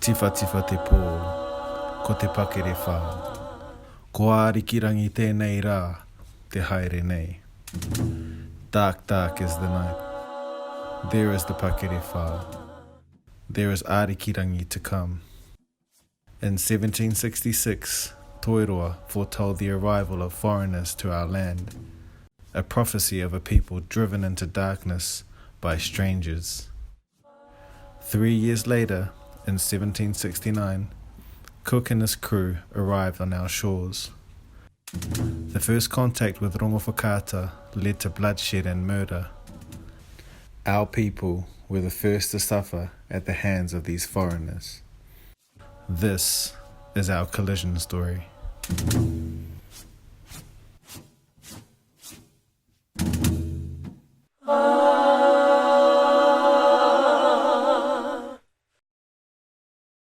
Tifa tifa te pō, ko te pakere whā. Ko ārikirangi tēnei rā, te haere nei. Dark, dark is the night. There is the pakere whā. There is ārikirangi to come. In 1766, Toiroa foretold the arrival of foreigners to our land, a prophecy of a people driven into darkness by strangers. 3 years later, in 1769, Cook and his crew arrived on our shores. The first contact with Rongo Whakaata led to bloodshed and murder. Our people were the first to suffer at the hands of these foreigners. This is our collision story.